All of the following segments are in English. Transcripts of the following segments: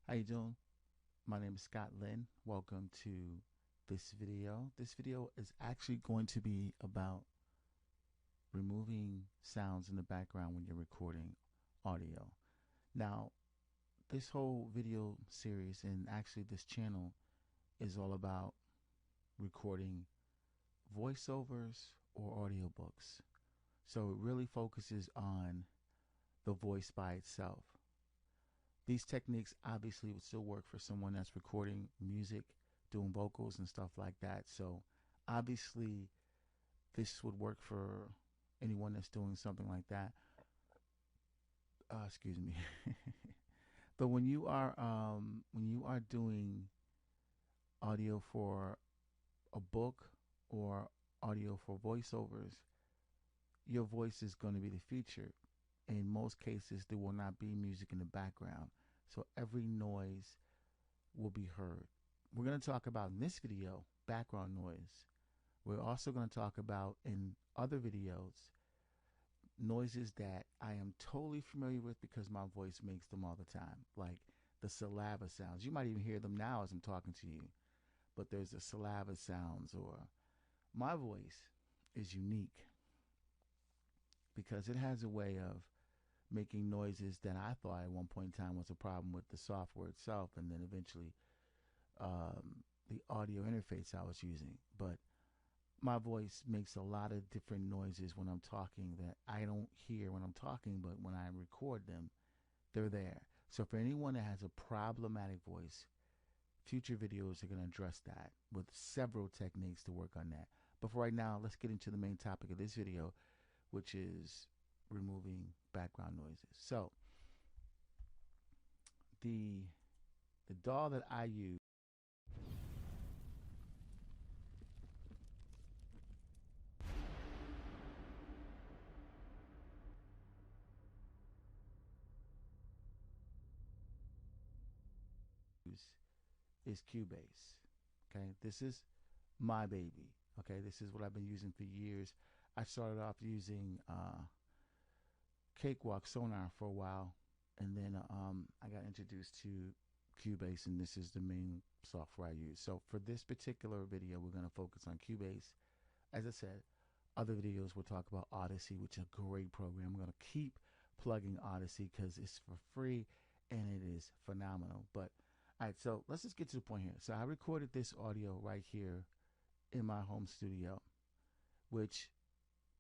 How you doing? My name is Scott Lynn. Welcome to this video. This video is actually going to be about removing sounds in the background when you're recording audio. Now, this whole video series and actually this channel is all about recording voiceovers or audiobooks. So it really focuses on the voice by itself. These techniques obviously would still work for someone that's recording music, doing vocals and stuff like that. So obviously this would work for anyone that's doing something like that. Excuse me. But when you are doing audio for a book or audio for voiceovers, your voice is going to be the feature. In most cases, there will not be music in the background, so every noise will be heard. We're going to talk about in this video background noise. We're also going to talk about in other videos noises that I am totally familiar with because my voice makes them all the time, like the saliva sounds. You might even hear them now as I'm talking to you, but there's the saliva sounds, or my voice is unique because it has a way of making noises that I thought at one point in time was a problem with the software itself, and then eventually the audio interface I was using. But my voice makes a lot of different noises when I'm talking that I don't hear when I'm talking, but when I record them, they're there. So for anyone that has a problematic voice, future videos are going to address that with several techniques to work on that. But for right now, let's get into the main topic of this video, which is removing background noises. So the DAW that I use is Cubase. Okay, this is my baby. Okay, this is what I've been using for years. I started off using Cakewalk Sonar for a while, and then I got introduced to Cubase, and this is the main software I use. So for this particular video, we're going to focus on Cubase. As I said, other videos we'll talk about Odyssey, which is a great program. I'm going to keep plugging Odyssey because it's for free and it is phenomenal. But all right, so let's just get to the point here. So I recorded this audio right here in my home studio, which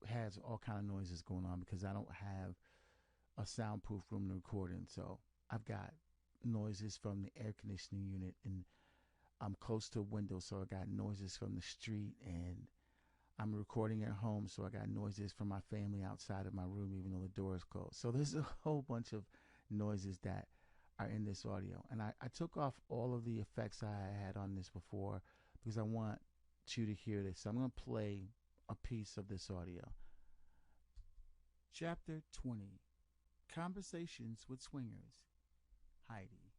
has all kind of noises going on because I don't have a soundproof room to record in. So I've got noises from the air conditioning unit, and I'm close to a window, so I got noises from the street, and I'm recording at home, so I got noises from my family outside of my room, even though the door is closed. So there's a whole bunch of noises that are in this audio. And I took off all of the effects I had on this before because I want you to hear this. So I'm going to play a piece of this audio. Chapter 20, Conversations with Swingers, Heidi.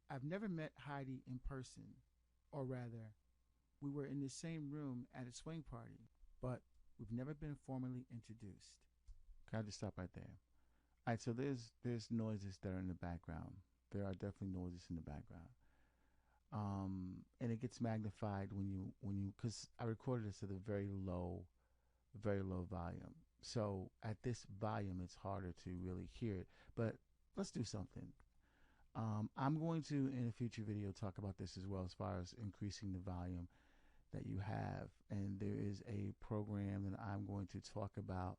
I've never met Heidi in person, or rather, we were in the same room at a swing party, but we've never been formally introduced. Can I just stop right there? All right, so there's noises that are in the background. There are definitely noises in the background, and it gets magnified when you because I recorded this at a very low volume. So at this volume, it's harder to really hear it. But let's do something. I'm going to, in a future video, talk about this as well as far as increasing the volume that you have. And there is a program that I'm going to talk about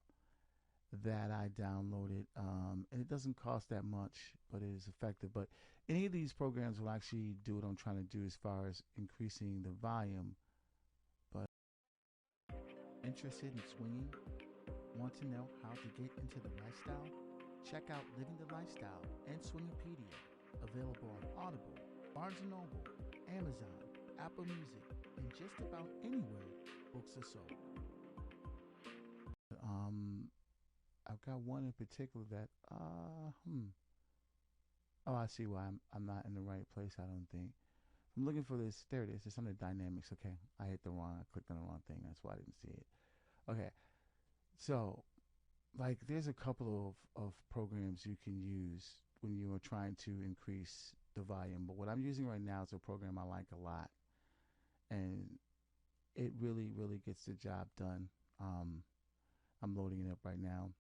that I downloaded. And it doesn't cost that much, but it is effective. But any of these programs will actually do what I'm trying to do as far as increasing the volume. But interested in swinging? Want to know how to get into the lifestyle? Check out Living the Lifestyle and Swingopedia, available on Audible, Barnes & Noble, Amazon, Apple Music, and just about anywhere books are sold. I've got one in particular that, oh, I see why I'm not in the right place, I don't think. I'm looking for this. There it is. It's under Dynamics. Okay, I clicked on the wrong thing. That's why I didn't see it. Okay, so like there's a couple of programs you can use when you are trying to increase the volume. But what I'm using right now is a program I like a lot, and it really gets the job done. Um, I'm loading it up right now.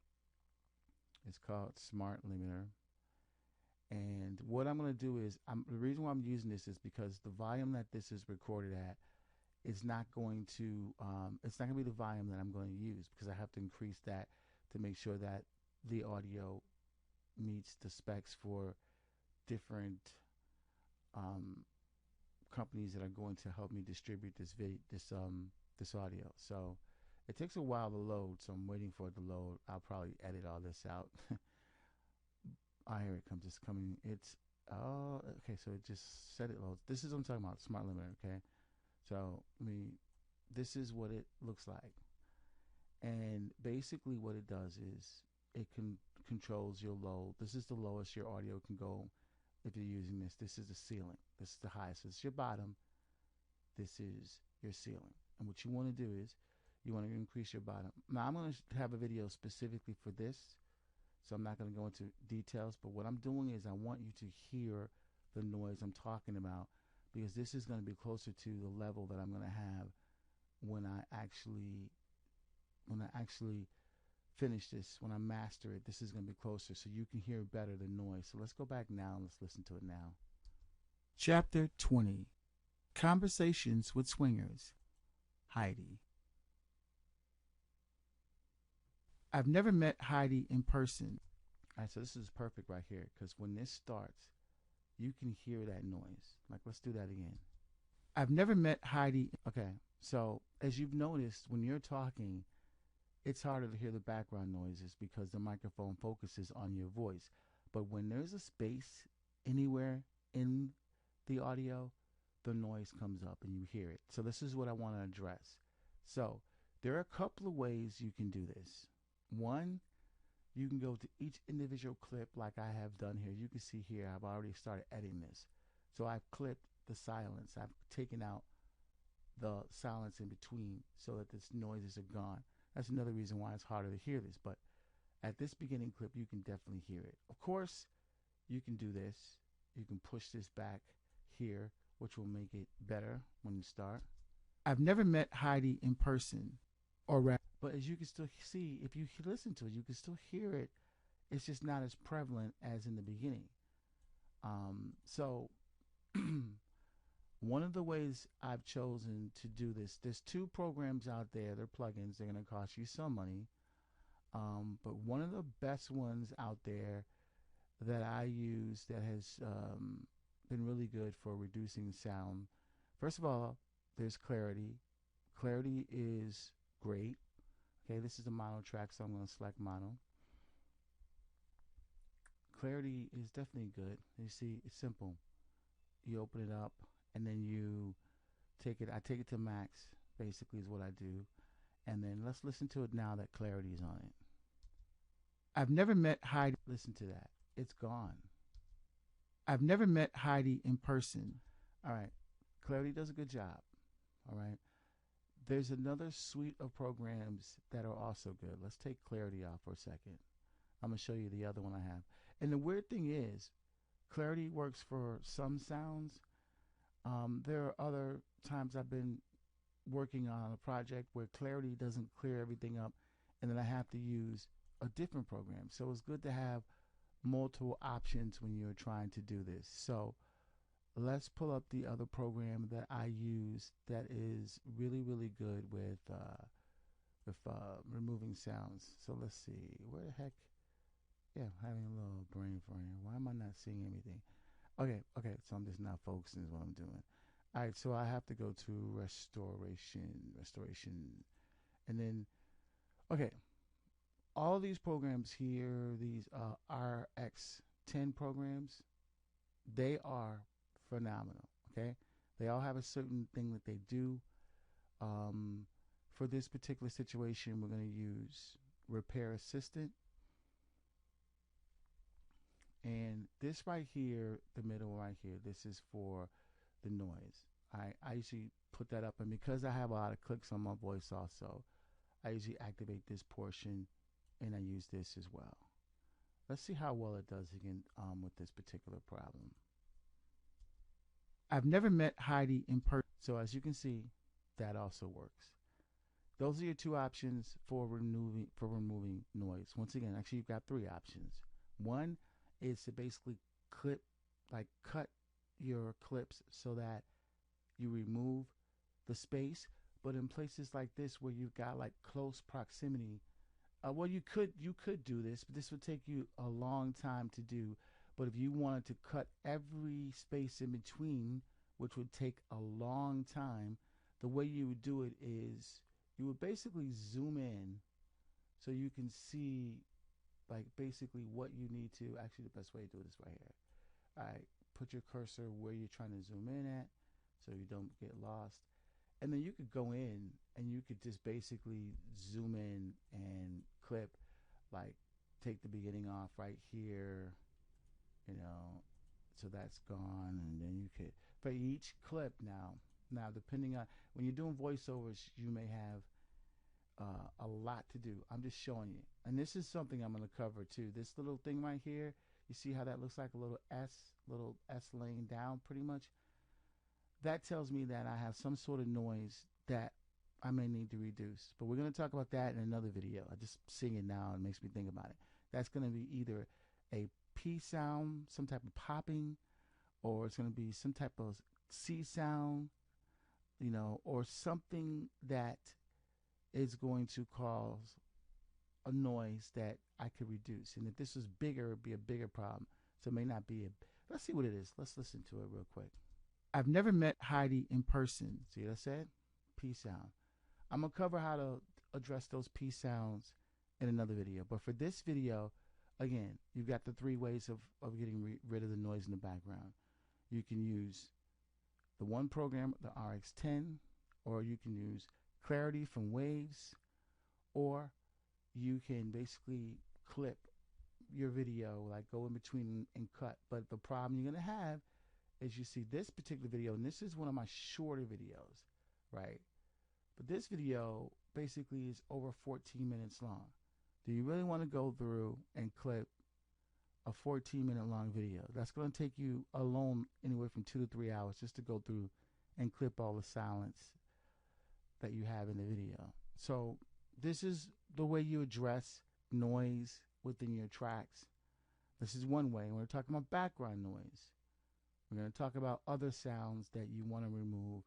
It's called Smart Limiter. And what I'm going to do is, the reason why I'm using this is because the volume that this is recorded at is not going to, it's not going to be the volume that I'm going to use, because I have to increase that to make sure that the audio meets the specs for different um, companies that are going to help me distribute this audio. So it takes a while to load, so I'm waiting for it to load. I'll probably edit all this out. Here it comes. It's coming. It's okay. So it just said it loads. This is what I'm talking about. Smart limiter. Okay. So this is what it looks like, and basically what it does is it controls your load. This is the lowest your audio can go if you're using this. This is the ceiling. This is the highest. This is your bottom. This is your ceiling. And what you want to do is you want to increase your bottom. Now I'm going to have a video specifically for this, so I'm not going to go into details, but what I'm doing is I want you to hear the noise I'm talking about, because this is going to be closer to the level that I'm going to have when I actually finish this, when I master it. This is going to be closer, so you can hear better the noise. So let's go back now and let's listen to it now. Chapter 20, Conversations with Swingers. Heidi. I've never met Heidi in person. All right, so this is perfect right here, because when this starts, you can hear that noise. Like, let's do that again. I've never met Heidi. Okay, so as you've noticed, when you're talking, it's harder to hear the background noises because the microphone focuses on your voice. But when there's a space anywhere in the audio, the noise comes up and you hear it. So this is what I want to address. So there are a couple of ways you can do this. One, you can go to each individual clip like I have done here. You can see here I've already started editing this. So I've clipped the silence. I've taken out the silence in between so that this noises are gone. That's another reason why it's harder to hear this. But at this beginning clip, you can definitely hear it. Of course, you can do this. You can push this back here, which will make it better when you start. I've never met Heidi in person, but as you can still see, if you listen to it, you can still hear it. It's just not as prevalent as in the beginning. So one of the ways I've chosen to do this, there's two programs out there. They're plugins. They're going to cost you some money. But one of the best ones out there that I use that has been really good for reducing sound. First of all, there's Clarity. Clarity is great. Okay, this is the mono track, so I'm going to select mono. Clarity is definitely good. You see, it's simple. You open it up, and then you take it. I take it to max, basically, is what I do. And then let's listen to it now that Clarity is on it. I've never met Heidi. Listen to that. It's gone. I've never met Heidi in person. All right. Clarity does a good job. All right. There's another suite of programs that are also good. Let's take Clarity off for a second. I'm going to show you the other one I have. And the weird thing is, Clarity works for some sounds. There are other times I've been working on a project where Clarity doesn't clear everything up, and then I have to use a different program. So it's good to have multiple options when you're trying to do this. So let's pull up the other program that I use that is really good with removing sounds. So let's see, where the heck? Yeah, I'm having a little brain frying. Why am I not seeing anything? Okay, so I'm just not focusing is what I'm doing. All right, so I have to go to restoration, and then, okay, all these programs here, these RX10 programs, they are phenomenal, okay? They all have a certain thing that they do. For this particular situation, we're going to use Repair Assistant. And this right here, the middle right here, this is for the noise. I usually put that up, and because I have a lot of clicks on my voice also, I usually activate this portion and I use this as well. Let's see how well it does again with this particular problem. I've never met Heidi in person, so as you can see, that also works. Those are your two options for removing noise. Once again, actually you've got three options. One is to basically cut your clips so that you remove the space, but in places like this where you've got like close proximity, well, you could do this, but this would take you a long time to do. But if you wanted to cut every space in between, which would take a long time, the way you would do it is you would basically zoom in so you can see like basically what you need to. Actually, the best way to do it is right here. All right, put your cursor where you're trying to zoom in at so you don't get lost. And then you could go in and you could just basically zoom in and clip, like take the beginning off right here, you know, so that's gone. And then you could, for each clip now depending on, when you're doing voiceovers, you may have a lot to do. I'm just showing you. And this is something I'm going to cover too. This little thing right here, you see how that looks like a little S laying down pretty much? That tells me that I have some sort of noise that I may need to reduce. But we're going to talk about that in another video. I just seeing it now, it makes me think about it. That's going to be either a P sound, some type of popping, or it's going to be some type of C sound, you know, or something that is going to cause a noise that I could reduce. And if this was bigger, it'd be a bigger problem. So it may not be let's see what it is. Let's listen to it real quick. I've never met Heidi in person. See what I said? P sound. I'm going to cover how to address those P sounds in another video. But for this video, again, you've got the three ways of getting rid of the noise in the background. You can use the one program, the RX10, or you can use Clarity from Waves, or you can basically clip your video, like go in between and cut. But the problem you're going to have is you see this particular video, and this is one of my shorter videos, right? But this video basically is over 14 minutes long. Do you really want to go through and clip a 14-minute long video? That's going to take you alone anywhere from 2 to 3 hours just to go through and clip all the silence that you have in the video. So this is the way you address noise within your tracks. This is one way. We're talking about background noise. We're going to talk about other sounds that you want to remove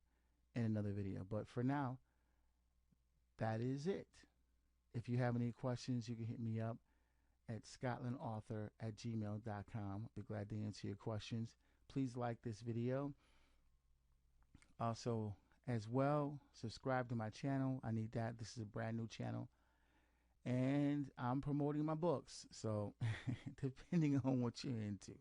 in another video. But for now, that is it. If you have any questions, you can hit me up at scotlandauthor@gmail.com. I'll be glad to answer your questions. Please like this video. Also, as well, subscribe to my channel. I need that. This is a brand new channel. And I'm promoting my books. So depending on what you're into.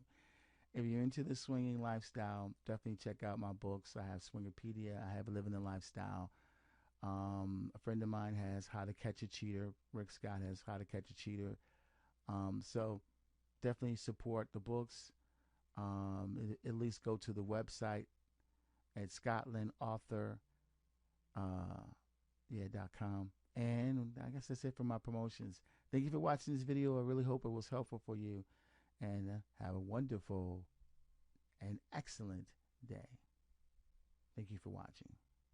If you're into the swinging lifestyle, definitely check out my books. I have Swingerpedia. I have Living the Lifestyle. A friend of mine has How to Catch a Cheater. Rick Scott has How to Catch a Cheater. So definitely support the books. At least go to the website at scotlandauthor.com. And I guess that's it for my promotions. Thank you for watching this video. I really hope it was helpful for you. And have a wonderful and excellent day. Thank you for watching.